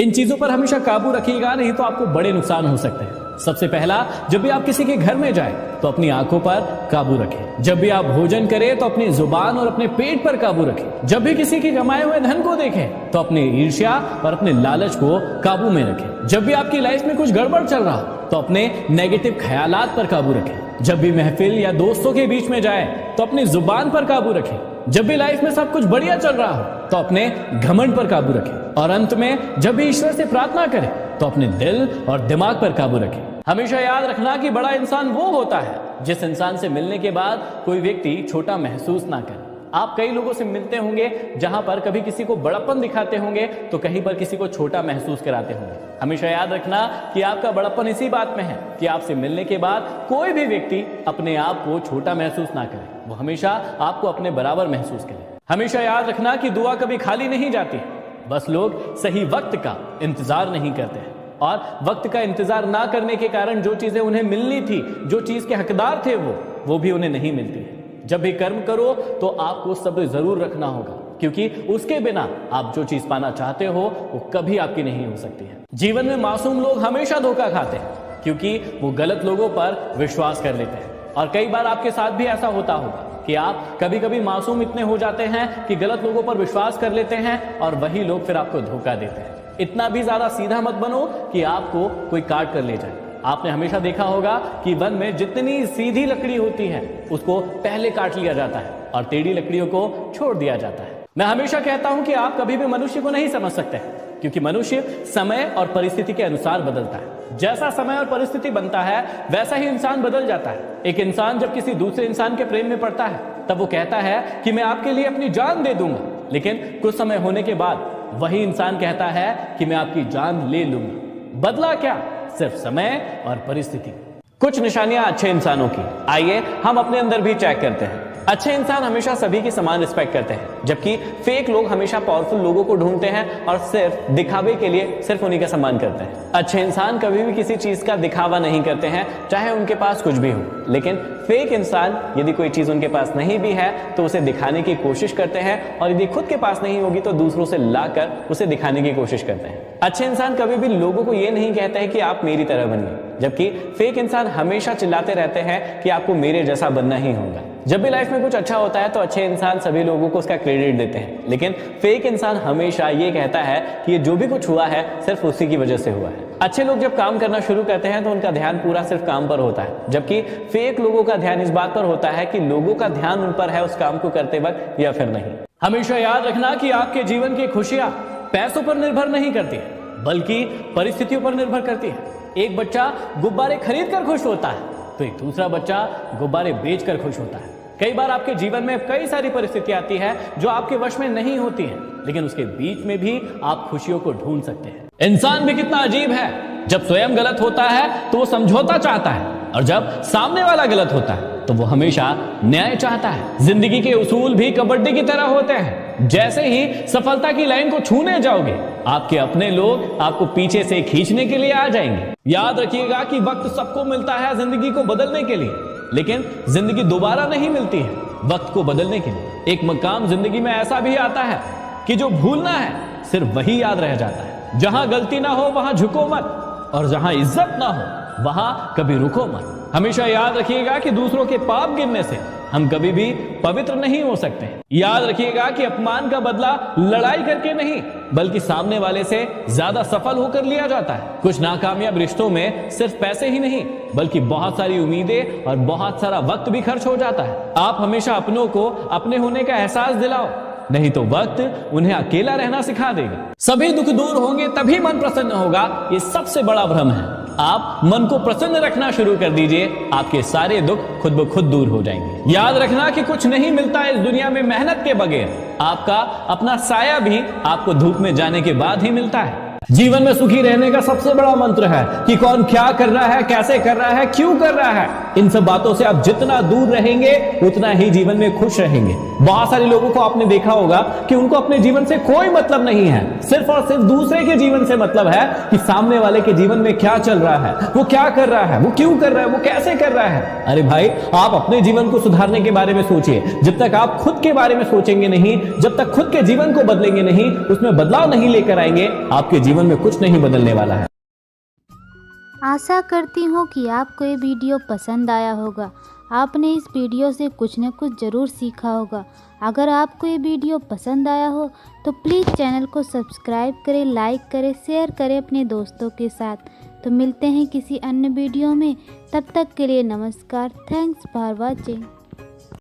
इन चीजों पर हमेशा काबू रखिएगा, नहीं तो आपको बड़े नुकसान हो सकते हैं। सबसे पहला, जब भी आप किसी के घर में जाए तो अपनी आंखों पर काबू रखें। जब भी आप भोजन करें तो अपनी जुबान और अपने पेट पर काबू रखें। जब भी किसी के कमाए हुए धन को देखें तो अपनी ईर्ष्या और अपने लालच को काबू में रखें। जब भी आपकी लाइफ में कुछ गड़बड़ चल रहा हो तो अपने नेगेटिव ख्यालात पर काबू रखें। जब भी महफिल या दोस्तों के बीच में जाए तो अपनी जुबान पर काबू रखें। जब भी लाइफ में सब कुछ बढ़िया चल रहा हो तो अपने घमंड पर काबू रखें। और अंत में जब भी ईश्वर से प्रार्थना करें तो अपने दिल और दिमाग पर काबू रखें। हमेशा याद रखना कि बड़ा इंसान वो होता है जिस इंसान से मिलने के बाद कोई व्यक्ति छोटा महसूस ना करे। आप कई लोगों से मिलते होंगे जहां पर कभी किसी को बड़प्पन दिखाते होंगे तो कहीं पर किसी को छोटा महसूस कराते होंगे। हमेशा याद रखना कि आपका बड़प्पन इसी बात में है कि आपसे मिलने के बाद कोई भी व्यक्ति अपने आप को छोटा महसूस ना करे, वो हमेशा आपको अपने बराबर महसूस करे। हमेशा याद रखना कि दुआ कभी खाली नहीं जाती, बस लोग सही वक्त का इंतजार नहीं करते हैं और वक्त का इंतजार ना करने के कारण जो चीजें उन्हें मिलनी थी, जो चीज के हकदार थे वो भी उन्हें नहीं मिलती है। जब भी कर्म करो तो आपको सब्र जरूर रखना होगा, क्योंकि उसके बिना आप जो चीज पाना चाहते हो वो कभी आपकी नहीं हो सकती है। जीवन में मासूम लोग हमेशा धोखा खाते हैं क्योंकि वो गलत लोगों पर विश्वास कर लेते हैं। और कई बार आपके साथ भी ऐसा होता होगा कि आप कभी कभी मासूम इतने हो जाते हैं कि गलत लोगों पर विश्वास कर लेते हैं और वही लोग फिर आपको धोखा देते हैं। इतना भी ज्यादा सीधा मत बनो कि आपको कोई काट कर ले जाए। आपने हमेशा देखा होगा कि वन में जितनी सीधी लकड़ी होती है उसको पहले काट लिया जाता है और टेढ़ी लकड़ियों को छोड़ दिया जाता है। मैं हमेशा कहता हूं कि आप कभी भी मनुष्य को नहीं समझ सकते, क्योंकि मनुष्य समय और परिस्थिति के अनुसार बदलता है। जैसा समय और परिस्थिति बनता है वैसा ही इंसान बदल जाता है। एक इंसान जब किसी दूसरे इंसान के प्रेम में पड़ता है तब वो कहता है कि मैं आपके लिए अपनी जान दे दूंगा, लेकिन कुछ समय होने के बाद वही इंसान कहता है कि मैं आपकी जान ले लूंगा। बदला क्या? सिर्फ समय और परिस्थिति। कुछ निशानियां अच्छे इंसानों की, आइए हम अपने अंदर भी चेक करते हैं। अच्छे इंसान हमेशा सभी की समान रिस्पेक्ट करते हैं, जबकि फेक लोग हमेशा पावरफुल लोगों को ढूंढते हैं और सिर्फ दिखावे के लिए सिर्फ उन्हीं का सम्मान करते हैं। अच्छे इंसान कभी भी किसी चीज का दिखावा नहीं करते हैं, चाहे उनके पास कुछ भी हो। लेकिन फेक इंसान यदि कोई चीज उनके पास नहीं भी है तो उसे दिखाने की कोशिश करते हैं, और यदि खुद के पास नहीं होगी तो दूसरों से लाकर उसे दिखाने की कोशिश करते हैं। अच्छे इंसान कभी भी लोगों को यह नहीं कहते हैं कि आप मेरी तरह बनिए, जबकि फेक इंसान हमेशा चिल्लाते रहते हैं कि आपको मेरे जैसा बनना ही होगा। जब भी लाइफ में कुछ अच्छा होता है तो अच्छे इंसान सभी लोगों को उसका क्रेडिट देते हैं, लेकिन फेक इंसान हमेशा ये कहता है कि ये जो भी कुछ हुआ है सिर्फ उसी की वजह से हुआ है। अच्छे लोग जब काम करना शुरू करते हैं तो उनका ध्यान पूरा सिर्फ काम पर होता है, जबकि फेक लोगों का ध्यान इस बात पर होता है कि लोगों का ध्यान उन पर है उस काम को करते वक्त या फिर नहीं। हमेशा याद रखना कि आपके जीवन की खुशियां पैसों पर निर्भर नहीं करती है, बल्कि परिस्थितियों पर निर्भर करती है। एक बच्चा गुब्बारे खरीद कर खुश होता है तो एक दूसरा बच्चा गुब्बारे बेचकर खुश होता है। कई बार आपके जीवन में कई सारी परिस्थितियां आती है जो आपके वश में नहीं होती हैं, लेकिन उसके बीच में भी आप खुशियों को ढूंढ सकते हैं। इंसान भी कितना अजीब है, जब स्वयं गलत होता है तो वो समझौता चाहता है, और जब सामने वाला गलत होता है तो वो हमेशा न्याय चाहता है। जिंदगी के उसूल भी कबड्डी की तरह होते हैं। जैसे ही सफलता की लाइन को छूने जाओगे आपके अपने लोग आपको पीछे से खींचने के लिए आ जाएंगे। याद रखिएगा कि वक्त सबको मिलता है जिंदगी को बदलने के लिए, लेकिन जिंदगी दोबारा नहीं मिलती है वक्त को बदलने के लिए। एक मकाम जिंदगी में ऐसा भी आता है कि जो भूलना है सिर्फ वही याद रह जाता है। जहां गलती ना हो वहां झुको मत, और जहां इज्जत ना हो वहां कभी रुको मत। हमेशा याद रखिएगा कि दूसरों के पाप गिनने से हम कभी भी पवित्र नहीं हो सकते। याद रखिएगा कि अपमान का बदला लड़ाई करके नहीं, बल्कि सामने वाले से ज्यादा सफल होकर लिया जाता है। कुछ नाकामयाब रिश्तों में सिर्फ पैसे ही नहीं बल्कि बहुत सारी उम्मीदें और बहुत सारा वक्त भी खर्च हो जाता है। आप हमेशा अपनों को अपने होने का एहसास दिलाओ, नहीं तो वक्त उन्हें अकेला रहना सिखा देगा। सभी दुख दूर होंगे तभी मन प्रसन्न होगा, ये सबसे बड़ा भ्रम है। आप मन को प्रसन्न रखना शुरू कर दीजिए, आपके सारे दुख खुद ब खुद दूर हो जाएंगे। याद रखना कि कुछ नहीं मिलता है इस दुनिया में मेहनत के बगैर। आपका अपना साया भी आपको धूप में जाने के बाद ही मिलता है। जीवन में सुखी रहने का सबसे बड़ा मंत्र है कि कौन क्या कर रहा है, कैसे कर रहा है, क्यों कर रहा है। इन सब बातों से आप जितना दूर रहेंगे उतना ही जीवन में खुश रहेंगे। बहुत सारे लोगों को आपने देखा होगा कि उनको अपने जीवन से कोई मतलब नहीं है, सिर्फ और सिर्फ दूसरे के जीवन से मतलब है कि सामने वाले के जीवन में क्या चल रहा है, वो क्या कर रहा है, वो क्यों कर रहा है, वो कैसे कर रहा है। अरे भाई, आप अपने जीवन को सुधारने के बारे में सोचिए। जब तक आप खुद के बारे में सोचेंगे नहीं, जब तक खुद के जीवन को बदलेंगे नहीं, उसमें बदलाव नहीं लेकर आएंगे, आपके जीवन में कुछ नहीं बदलने वाला है। आशा करती हूँ कि आपको ये वीडियो पसंद आया होगा। आपने इस वीडियो से कुछ न कुछ ज़रूर सीखा होगा। अगर आपको ये वीडियो पसंद आया हो तो प्लीज़ चैनल को सब्सक्राइब करें, लाइक करें, शेयर करें अपने दोस्तों के साथ। तो मिलते हैं किसी अन्य वीडियो में, तब तक के लिए नमस्कार। Thanks for watching.